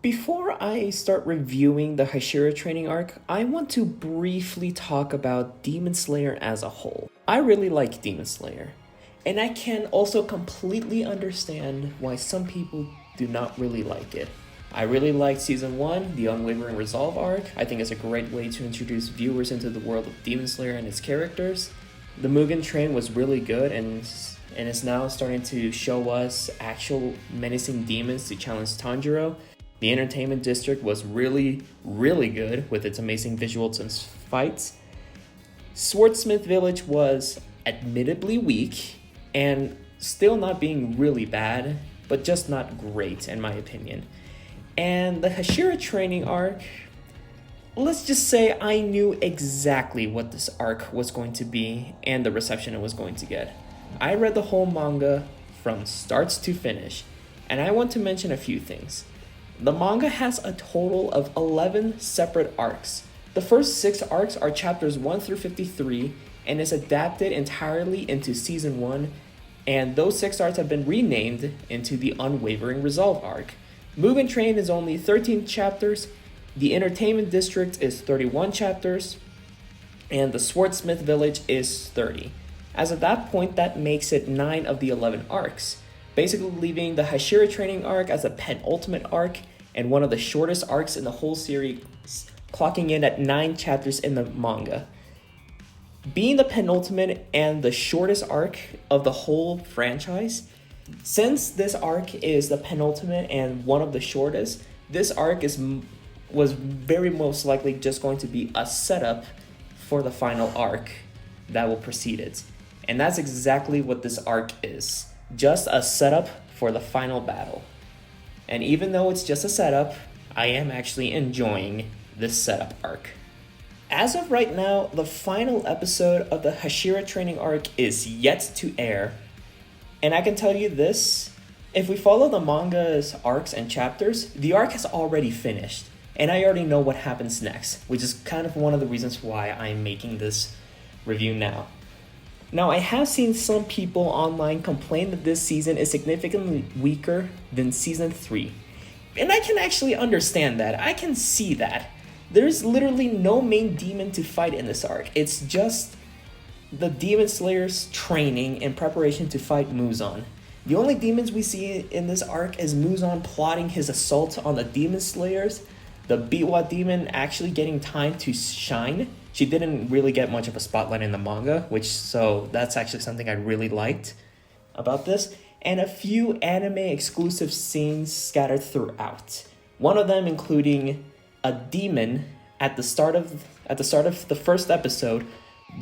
Before I start reviewing the Hashira training arc, I want to briefly talk about Demon Slayer as a whole. I really like Demon Slayer, and I can also completely understand why some people do not really like it. I really liked Season 1, the Unwavering Resolve arc. I think it's a great way to introduce viewers into the world of Demon Slayer and its characters. The Mugen Train was really good and is now starting to show us actual menacing demons to challenge Tanjiro. The Entertainment District was really good with its amazing visuals and fights. Swordsmith Village was admittedly weak and still not being really bad, but just not great in my opinion. And the Hashira training arc, let's just say I knew exactly what this arc was going to be and the reception it was going to get. I read the whole manga from start to finish, and I want to mention a few things. The manga has a total of 11 separate arcs. The first 6 arcs are chapters 1 through 53 and is adapted entirely into season 1, and those 6 arcs have been renamed into the Unwavering Resolve arc. Mugen Train is only 13 chapters, the Entertainment District is 31 chapters, and the Swordsmith Village is 30. As of that point, that makes it 9 of the 11 arcs, basically leaving the Hashira training arc as a penultimate arc and one of the shortest arcs in the whole series, clocking in at 9 chapters in the manga. Being the penultimate and the shortest arc of the whole franchise, since this arc is the penultimate and one of the shortest, this arc was very most likely just going to be a setup for the final arc that will precede it. And that's exactly what this arc is. Just a setup for the final battle. And even though it's just a setup, I am actually enjoying this setup arc. As of right now, the final episode of the Hashira training arc is yet to air. And I can tell you this, if we follow the manga's arcs and chapters, the arc has already finished. And I already know what happens next, which is kind of one of the reasons why I'm making this review now. Now, I have seen some people online complain that this season is significantly weaker than Season 3. And I can actually understand that. I can see that. There's literally no main demon to fight in this arc. It's just the Demon Slayer's training in preparation to fight Muzan. The only demons we see in this arc is Muzan plotting his assault on the Demon Slayers, the Biwa demon actually getting time to shine. She didn't really get much of a spotlight in the manga, so that's actually something I really liked about this, and a few anime exclusive scenes scattered throughout. One of them including a demon at the start of the first episode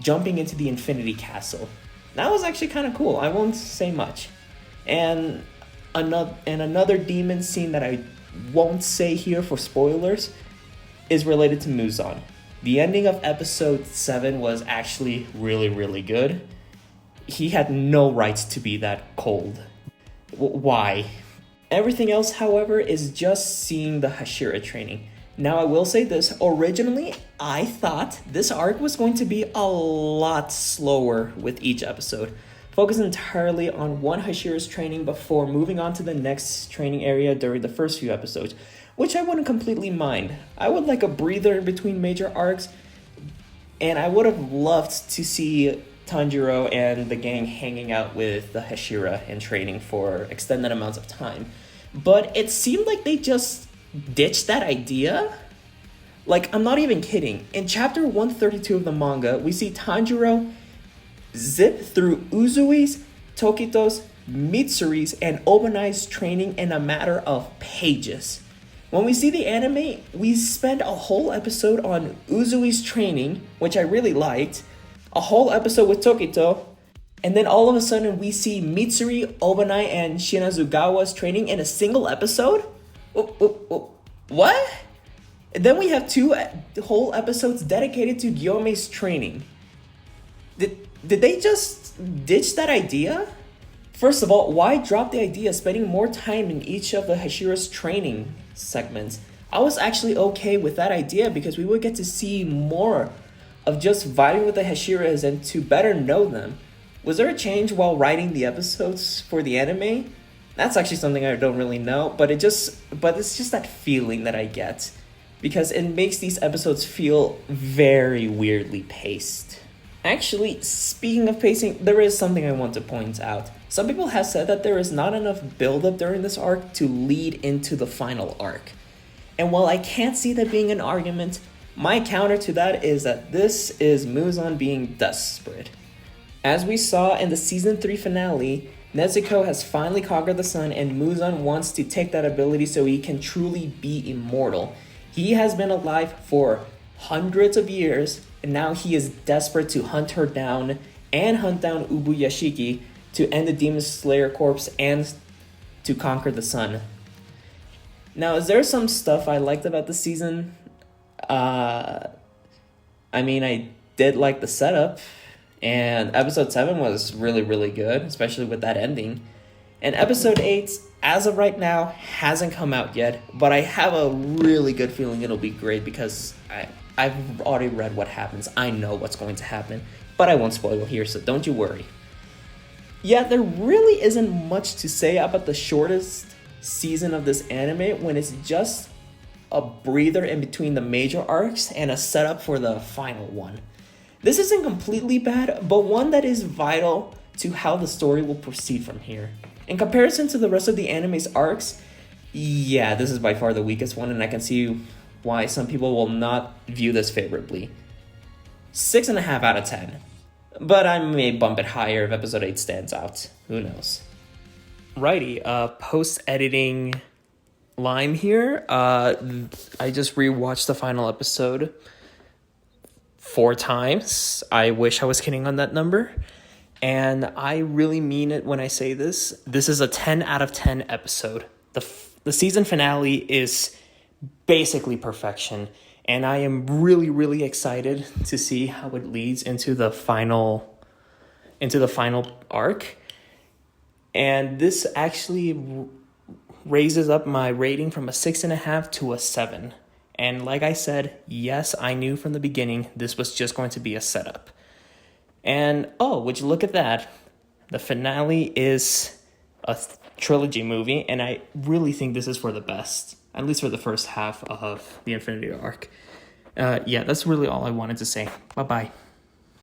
jumping into the Infinity Castle. That was actually kind of cool. I won't say much. And another demon scene that I won't say here for spoilers is related to Muzan. The ending of episode 7 was actually really good. He had no rights to be that cold. Why? Everything else, however, is just seeing the Hashira training. Now I will say this, originally I thought this arc was going to be a lot slower with each episode, focused entirely on one Hashira's training before moving on to the next training area during the first few episodes, which I wouldn't completely mind. I would like a breather in between major arcs, and I would have loved to see Tanjiro and the gang hanging out with the Hashira and training for extended amounts of time. But it seemed like they just ditched that idea. Like, I'm not even kidding. In chapter 132 of the manga, we see Tanjiro zip through Uzui's, Tokito's, Mitsuri's, and Obanai's training in a matter of pages. When we see the anime, we spend a whole episode on Uzui's training, which I really liked, a whole episode with Tokito, and then all of a sudden we see Mitsuri, Obanai, and Shinazugawa's training in a single episode? What? And then we have 2 whole episodes dedicated to Gyome's training. Did they just ditch that idea? First of all, why drop the idea of spending more time in each of the Hashira's training segments? I was actually okay with that idea because we would get to see more of just vibing with the Hashiras and to better know them. Was there a change while writing the episodes for the anime? That's actually something I don't really know, but it's just that feeling that I get because it makes these episodes feel very weirdly paced. Actually, speaking of pacing, there is something I want to point out. Some people have said that there is not enough build-up during this arc to lead into the final arc. And while I can't see that being an argument, my counter to that is that this is Muzan being desperate. As we saw in the season 3 finale, Nezuko has finally conquered the sun and Muzan wants to take that ability so he can truly be immortal. He has been alive for hundreds of years and now he is desperate to hunt her down and hunt down Ubuyashiki to end the Demon Slayer corpse and to conquer the sun. Now, is there some stuff I liked about the season? I did like the setup, and episode 7 was really, really good, especially with that ending. And episode 8, as of right now, hasn't come out yet, but I have a really good feeling it'll be great because I've already read what happens. I know what's going to happen, but I won't spoil here, so don't you worry. Yeah, there really isn't much to say about the shortest season of this anime when it's just a breather in between the major arcs and a setup for the final one. This isn't completely bad, but one that is vital to how the story will proceed from here. In comparison to the rest of the anime's arcs, yeah, this is by far the weakest one, and I can see why some people will not view this favorably. 6.5 out of 10. But I may bump it higher if episode 8 stands out. Who knows? Righty, post-editing Lime here. I just rewatched the final episode 4 times. I wish I was kidding on that number. And I really mean it when I say this. This is a 10 out of 10 episode. The season finale is basically perfection. And I am really, really excited to see how it leads into the final arc. And this actually raises up my rating from a 6.5 to a 7. And like I said, yes, I knew from the beginning this was just going to be a setup. And would you look at that? The finale is a trilogy movie, and I really think this is for the best, at least for the first half of the Infinity arc. That's really all I wanted to say. Bye-bye.